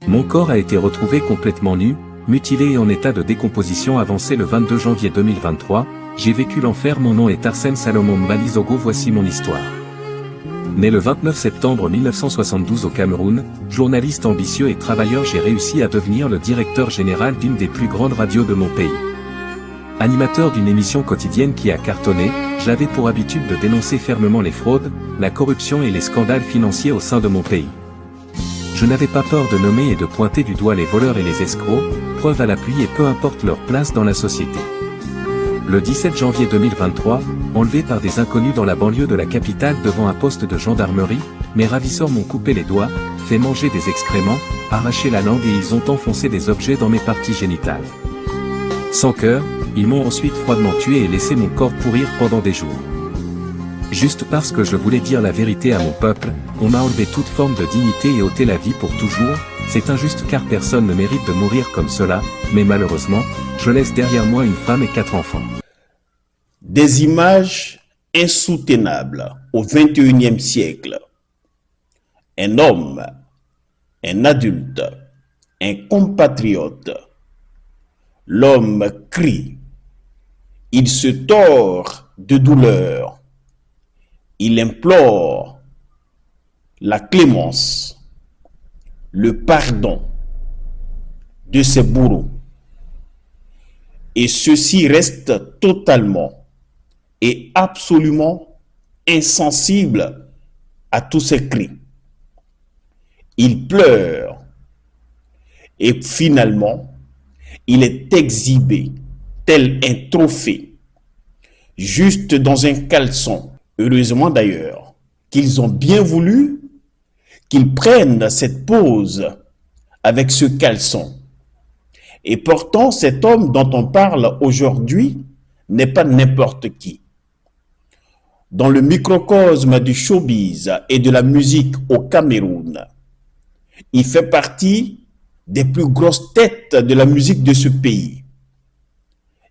Mon corps a été retrouvé complètement nu, mutilé et en état de décomposition avancé le 22 janvier 2023. J'ai vécu l'enfer, mon nom est Arsène Salomon Mbalizogo, voici mon histoire. Né le 29 septembre 1972 au Cameroun, journaliste ambitieux et travailleur, j'ai réussi à devenir le directeur général d'une des plus grandes radios de mon pays. Animateur d'une émission quotidienne qui a cartonné, j'avais pour habitude de dénoncer fermement les fraudes, la corruption et les scandales financiers au sein de mon pays. Je n'avais pas peur de nommer et de pointer du doigt les voleurs et les escrocs, preuve à l'appui et peu importe leur place dans la société. Le 17 janvier 2023, enlevé par des inconnus dans la banlieue de la capitale devant un poste de gendarmerie, mes ravisseurs m'ont coupé les doigts, fait manger des excréments, arraché la langue et ils ont enfoncé des objets dans mes parties génitales. Sans cœur, ils m'ont ensuite froidement tué et laissé mon corps pourrir pendant des jours. Juste parce que je voulais dire la vérité à mon peuple, on m'a enlevé toute forme de dignité et ôté la vie pour toujours. C'est injuste car personne ne mérite de mourir comme cela, mais malheureusement, je laisse derrière moi une femme et 4 enfants. Des images insoutenables au XXIe siècle. Un homme, un adulte, un compatriote. L'homme crie. Il se tord de douleur. Il implore la clémence, le pardon de ses bourreaux. Et ceux-ci restent totalement et absolument insensibles à tous ces cris. Il pleure et finalement, il est exhibé tel un trophée, juste dans un caleçon. Heureusement d'ailleurs qu'ils ont bien voulu qu'il prenne cette pose avec ce caleçon. Et pourtant, cet homme dont on parle aujourd'hui n'est pas n'importe qui. Dans le microcosme du showbiz et de la musique au Cameroun, il fait partie des plus grosses têtes de la musique de ce pays.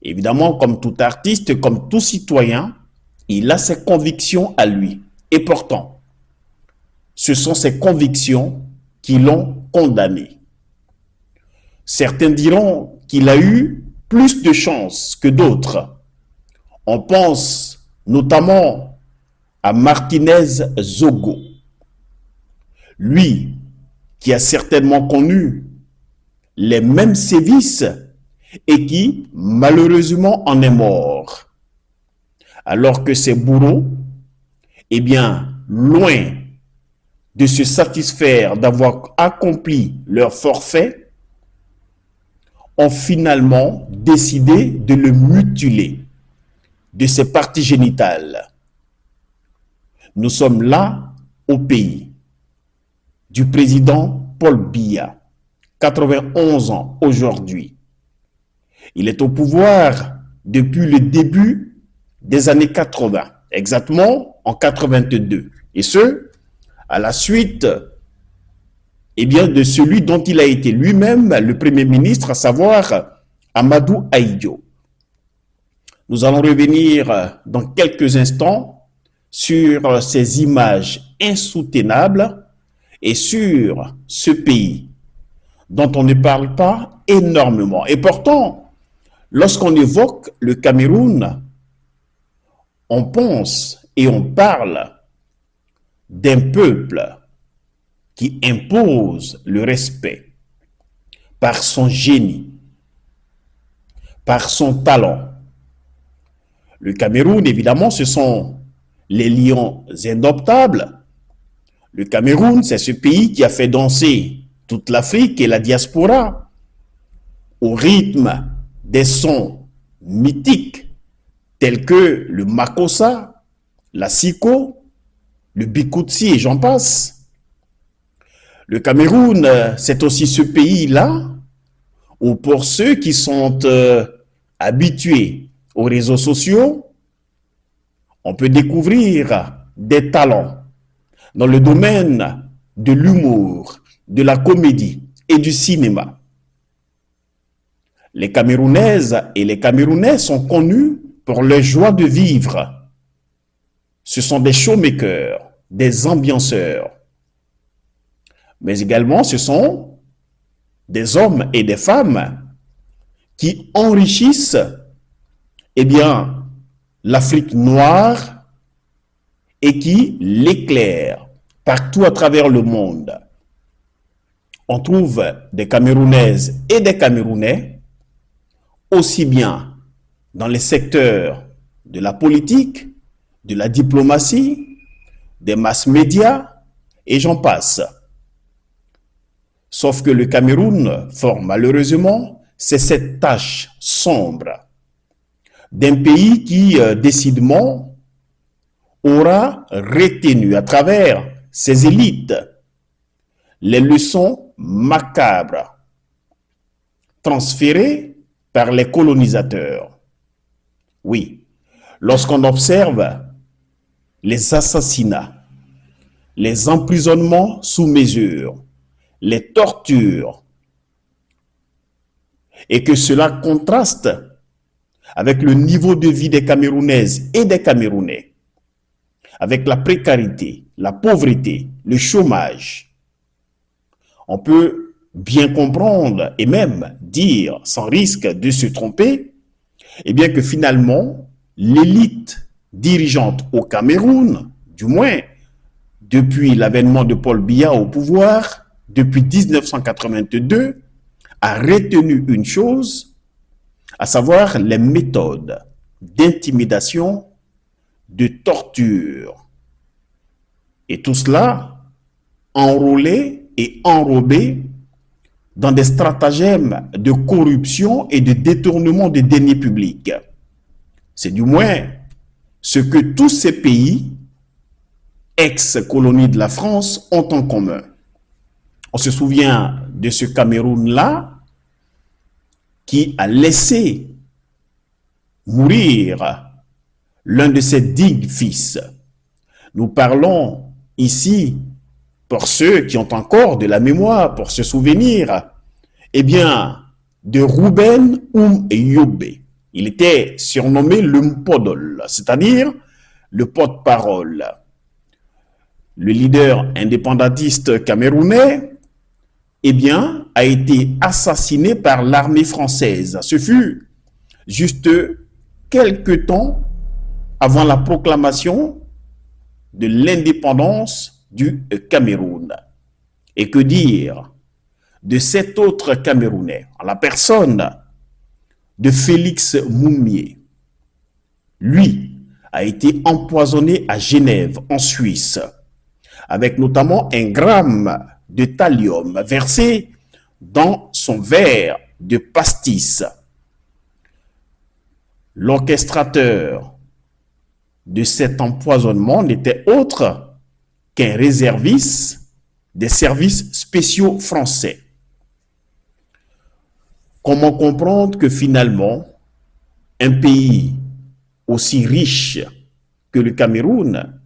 Évidemment, comme tout artiste, comme tout citoyen, il a ses convictions à lui. Et pourtant, ce sont ses convictions qui l'ont condamné. Certains diront qu'il a eu plus de chance que d'autres. On pense notamment à Martinez Zogo. Lui, qui a certainement connu les mêmes sévices et qui, malheureusement, en est mort. Alors que ses bourreaux, eh bien, loin de se satisfaire d'avoir accompli leur forfait, ont finalement décidé de le mutiler de ses parties génitales. Nous sommes là au pays du président Paul Biya, 91 ans aujourd'hui. Il est au pouvoir depuis le début des années 80, exactement en 82. Et ce, à la suite de celui dont il a été lui-même le Premier ministre, à savoir Amadou Ahidjo. Nous allons revenir dans quelques instants sur ces images insoutenables et sur ce pays dont on ne parle pas énormément. Et pourtant, lorsqu'on évoque le Cameroun, on pense et on parle d'un peuple qui impose le respect par son génie, par son talent. Le Cameroun, évidemment, ce sont les lions indomptables. Le Cameroun, c'est ce pays qui a fait danser toute l'Afrique et la diaspora au rythme des sons mythiques tels que le makossa, la siko, le bikoutsi et j'en passe. Le Cameroun, c'est aussi ce pays-là où pour ceux qui sont habitués aux réseaux sociaux, on peut découvrir des talents dans le domaine de l'humour, de la comédie et du cinéma. Les Camerounaises et les Camerounais sont connus pour leur joie de vivre. Ce sont des showmakers, des ambianceurs. Mais également, ce sont des hommes et des femmes qui enrichissent, eh bien, l'Afrique noire et qui l'éclairent partout à travers le monde. On trouve des Camerounaises et des Camerounais, aussi bien dans les secteurs de la politique, de la diplomatie, des masses médias, et j'en passe. Sauf que le Cameroun, fort malheureusement, c'est cette tache sombre d'un pays qui, décidément, aura retenu à travers ses élites les leçons macabres transférées par les colonisateurs. Oui, lorsqu'on observe les assassinats, les emprisonnements sous mesure, les tortures, et que cela contraste avec le niveau de vie des Camerounaises et des Camerounais, avec la précarité, la pauvreté, le chômage, on peut bien comprendre et même dire, sans risque de se tromper, eh bien que finalement, l'élite dirigeante au Cameroun, du moins depuis l'avènement de Paul Biya au pouvoir, depuis 1982, a retenu une chose, à savoir les méthodes d'intimidation, de torture. Et tout cela enrôlé et enrobé dans des stratagèmes de corruption et de détournement des deniers publics. C'est du moins ce que tous ces pays, ex-colonies de la France, ont en commun. On se souvient de ce Cameroun-là qui a laissé mourir l'un de ses dignes fils. Nous parlons ici, pour ceux qui ont encore de la mémoire, pour se souvenir, eh bien, de Rouben Yobe. Il était surnommé le Mpodol, c'est-à-dire le porte-parole. Le leader indépendantiste camerounais, eh bien, a été assassiné par l'armée française. Ce fut juste quelque temps avant la proclamation de l'indépendance du Cameroun. Et que dire de cet autre Camerounais, en la personne de Félix Moumié? Lui a été empoisonné à Genève, en Suisse, avec notamment un gramme de thallium versé dans son verre de pastis. L'orchestrateur de cet empoisonnement n'était autre qu'un réserviste des services spéciaux français. Comment comprendre que finalement, un pays aussi riche que le Cameroun,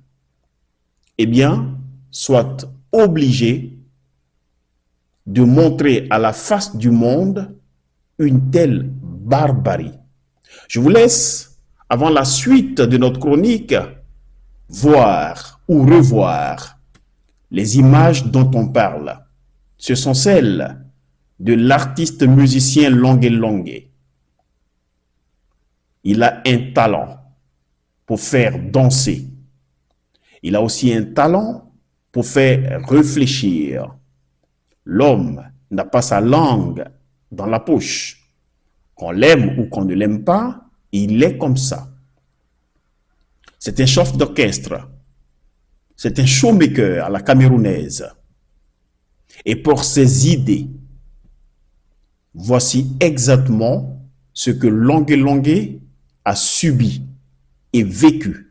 eh bien, soit obligé de montrer à la face du monde une telle barbarie? Je vous laisse, avant la suite de notre chronique, voir ou revoir les images dont on parle. Ce sont celles de l'artiste musicien Longué Longué. Il a un talent pour faire danser. Il a aussi un talent pour faire réfléchir. L'homme n'a pas sa langue dans la poche. Qu'on l'aime ou qu'on ne l'aime pas, il est comme ça. C'est un chef d'orchestre. C'est un showmaker à la camerounaise. Et pour ses idées, voici exactement ce que Longué Longué a subi et vécu.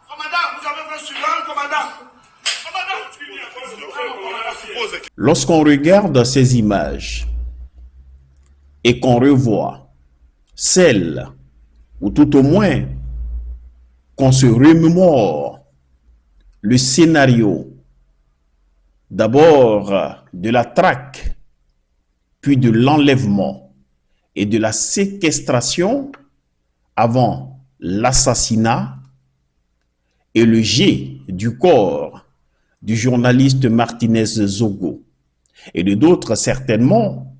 Commandant, vous avez vu sur l'un, commandant. Commandant, Lorsqu'on regarde ces images et qu'on revoit celles, ou tout au moins qu'on se remémore le scénario d'abord de la traque, puis de l'enlèvement et de la séquestration avant l'assassinat et le jet du corps du journaliste Martinez Zogo et de d'autres certainement,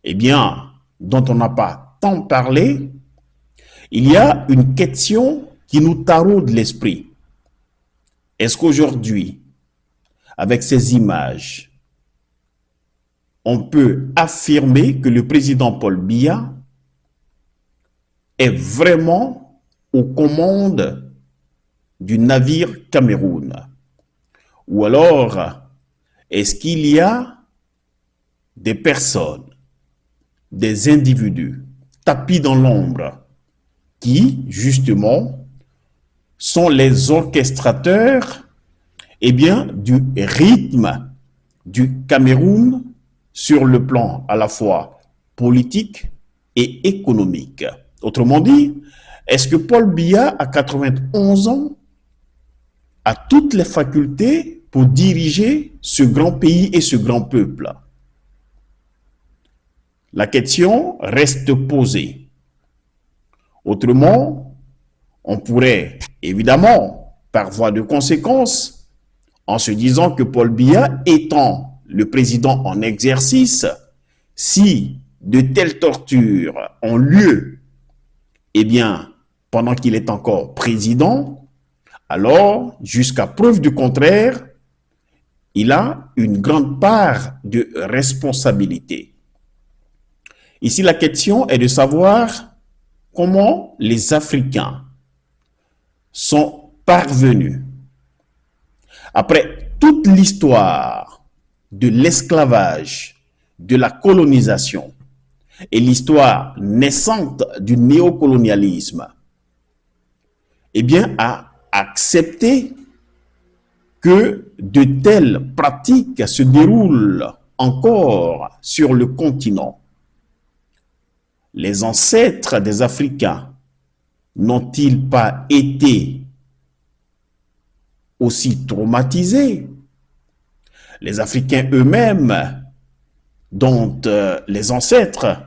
eh bien, dont on n'a pas tant parlé, il y a une question qui nous taraude l'esprit. Est-ce qu'aujourd'hui, avec ces images, on peut affirmer que le président Paul Biya est vraiment aux commandes du navire Cameroun? Ou alors, est-ce qu'il y a des personnes, des individus tapis dans l'ombre qui, justement, sont les orchestrateurs du rythme du Cameroun sur le plan à la fois politique et économique? Autrement dit, est-ce que Paul Biya, à 91 ans, a toutes les facultés pour diriger ce grand pays et ce grand peuple? La question reste posée. Autrement, on pourrait évidemment, par voie de conséquence, en se disant que Paul Biya étant le président en exercice, si de telles tortures ont lieu, pendant qu'il est encore président, alors, jusqu'à preuve du contraire, il a une grande part de responsabilité. Ici, la question est de savoir comment les Africains sont parvenus, après toute l'histoire de l'esclavage, de la colonisation et l'histoire naissante du néocolonialisme, à accepter que de telles pratiques se déroulent encore sur le continent. Les ancêtres des Africains n'ont-ils pas été aussi traumatisés? Les Africains eux-mêmes, dont les ancêtres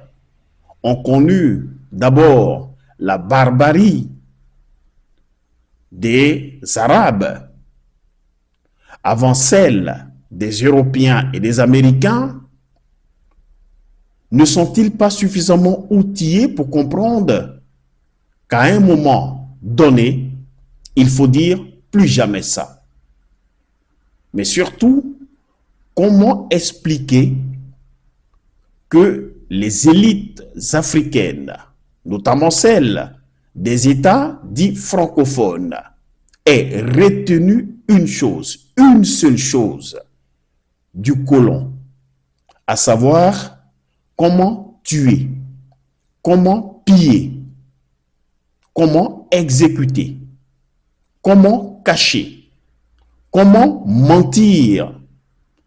ont connu d'abord la barbarie des Arabes, avant celle des Européens et des Américains, ne sont-ils pas suffisamment outillés pour comprendre qu'à un moment donné, il faut dire plus jamais ça? Mais surtout, comment expliquer que les élites africaines, notamment celles des États dits francophones, aient retenu une chose, une seule chose du colon, à savoir comment tuer, comment piller, comment exécuter, comment cacher, comment mentir,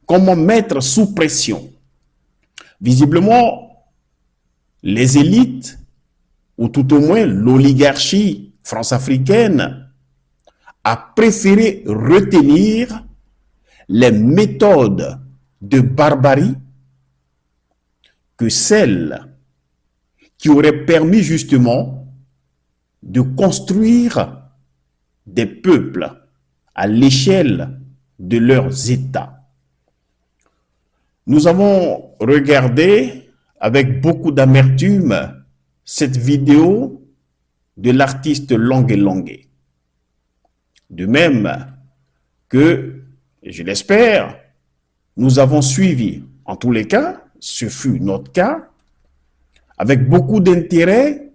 comment mettre sous pression. Visiblement, les élites, ou tout au moins l'oligarchie france-africaine, a préféré retenir les méthodes de barbarie que celles qui auraient permis justement de construire des peuples à l'échelle de leurs États. Nous avons regardé avec beaucoup d'amertume cette vidéo de l'artiste Longue Longue. De même que, je l'espère, nous avons suivi, en tous les cas, ce fut notre cas, avec beaucoup d'intérêt,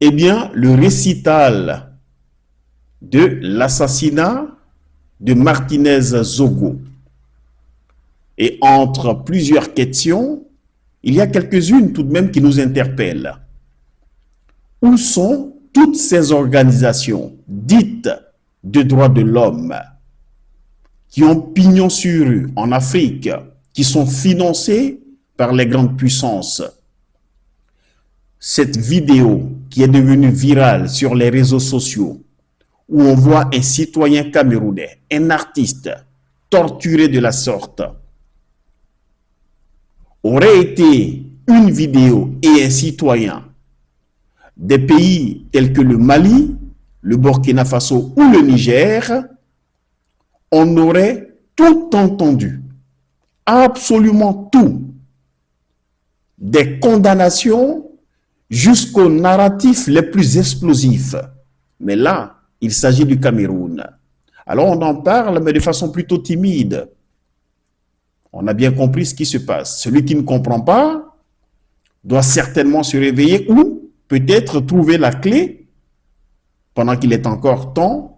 le récital de l'assassinat de Martinez Zogo. Et entre plusieurs questions, il y a quelques-unes tout de même qui nous interpellent. Où sont toutes ces organisations dites de droits de l'homme qui ont pignon sur rue en Afrique, qui sont financés par les grandes puissances. Cette vidéo qui est devenue virale sur les réseaux sociaux, où on voit un citoyen camerounais, un artiste, torturé de la sorte, aurait été une vidéo et un citoyen des pays tels que le Mali, le Burkina Faso ou le Niger, on aurait tout entendu, absolument tout, des condamnations jusqu'aux narratifs les plus explosifs. Mais là, il s'agit du Cameroun. Alors on en parle, mais de façon plutôt timide. On a bien compris ce qui se passe. Celui qui ne comprend pas doit certainement se réveiller ou peut-être trouver la clé pendant qu'il est encore temps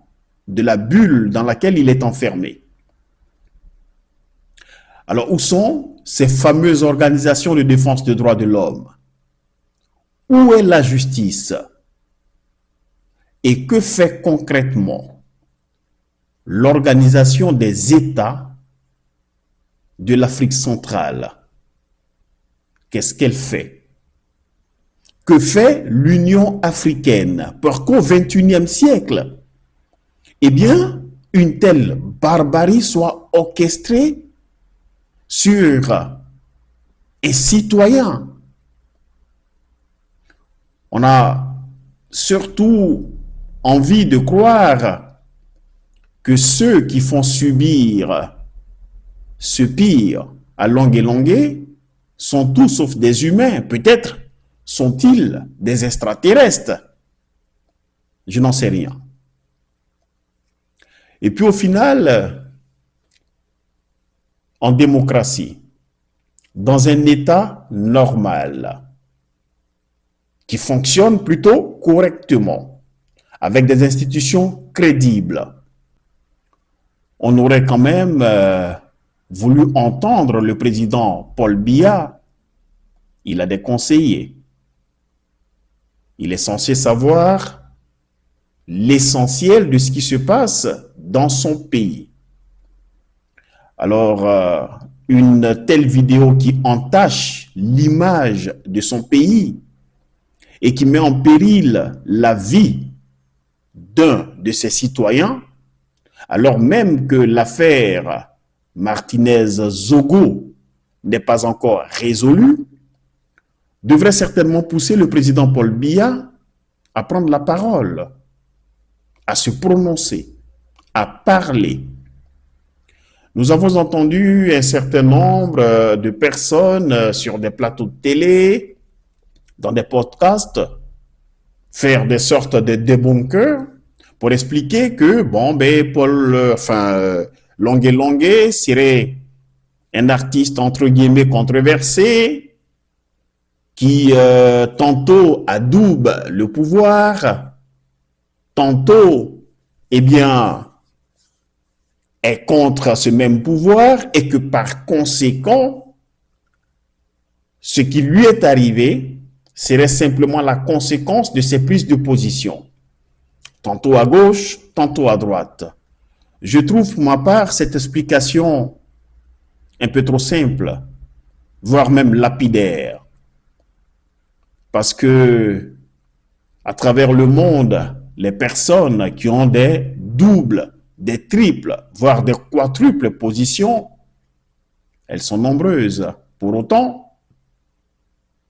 de la bulle dans laquelle il est enfermé. Alors, où sont ces fameuses organisations de défense des droits de l'homme? Où est la justice? Et que fait concrètement l'Organisation des États de l'Afrique centrale? Qu'est-ce qu'elle fait? Que fait l'Union africaine pour qu'au XXIe siècle, eh bien, une telle barbarie soit orchestrée sur un citoyen? On a surtout envie de croire que ceux qui font subir ce pire à longue et longueur sont tous sauf des humains. Peut-être sont-ils des extraterrestres? Je n'en sais rien. Et puis au final, en démocratie, dans un État normal, qui fonctionne plutôt correctement, avec des institutions crédibles, on aurait quand même voulu entendre le président Paul Biya. Il a des conseillers. Il est censé savoir l'essentiel de ce qui se passe dans son pays. Alors, une telle vidéo qui entache l'image de son pays et qui met en péril la vie d'un de ses citoyens, alors même que l'affaire Martinez-Zogo n'est pas encore résolue, devrait certainement pousser le président Paul Biya à prendre la parole, à se prononcer, à parler. Nous avons entendu un certain nombre de personnes sur des plateaux de télé, dans des podcasts, faire des sortes de débunkers pour expliquer que, bon, ben, Longué Longué serait un artiste, entre guillemets, controversé, qui tantôt adoube le pouvoir, tantôt, eh bien, est contre ce même pouvoir et que par conséquent, ce qui lui est arrivé serait simplement la conséquence de ses prises de position, tantôt à gauche, tantôt à droite. Je trouve pour ma part cette explication un peu trop simple, voire même lapidaire, parce que à travers le monde, les personnes qui ont des doubles, des triples, voire des quadruples positions, elles sont nombreuses. Pour autant,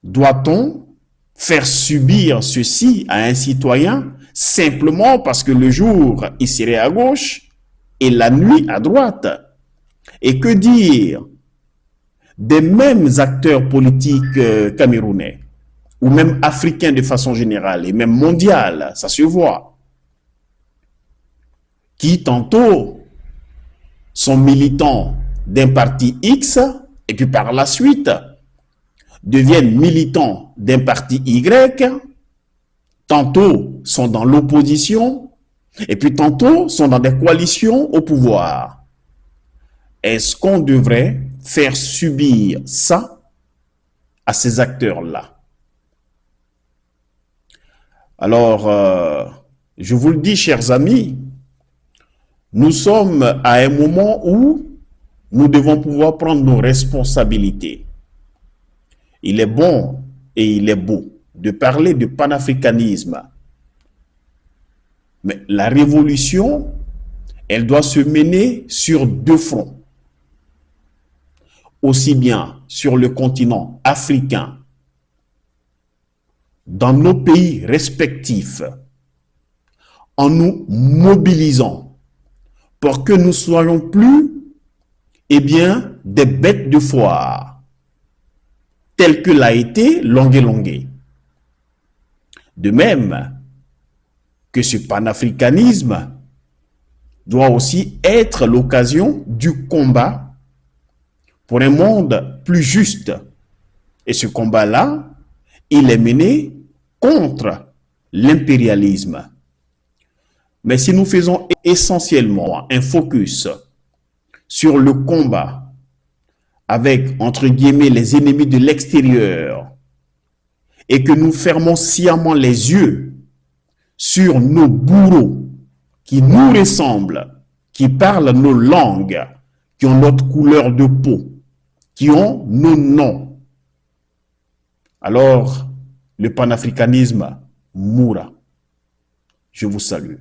doit-on faire subir ceci à un citoyen simplement parce que le jour, il serait à gauche et la nuit à droite? Et que dire des mêmes acteurs politiques camerounais, ou même africains de façon générale, et même mondiale, ça se voit, qui tantôt sont militants d'un parti X, et puis par la suite deviennent militants d'un parti Y, tantôt sont dans l'opposition, et puis tantôt sont dans des coalitions au pouvoir. Est-ce qu'on devrait faire subir ça à ces acteurs-là? Alors, je vous le dis, chers amis, Nous sommes à un moment où nous devons pouvoir prendre nos responsabilités. Il est bon et il est beau de parler de panafricanisme. Mais la révolution, elle doit se mener sur deux fronts. Aussi bien sur le continent africain, dans nos pays respectifs, en nous mobilisant pour que nous soyons plus, des bêtes de foire, telles que l'a été Longué Longué. De même que ce panafricanisme doit aussi être l'occasion du combat pour un monde plus juste. Et ce combat-là, il est mené contre l'impérialisme. Mais si nous faisons essentiellement un focus sur le combat avec, entre guillemets, les ennemis de l'extérieur et que nous fermons sciemment les yeux sur nos bourreaux qui nous ressemblent, qui parlent nos langues, qui ont notre couleur de peau, qui ont nos noms, alors le panafricanisme mourra. Je vous salue.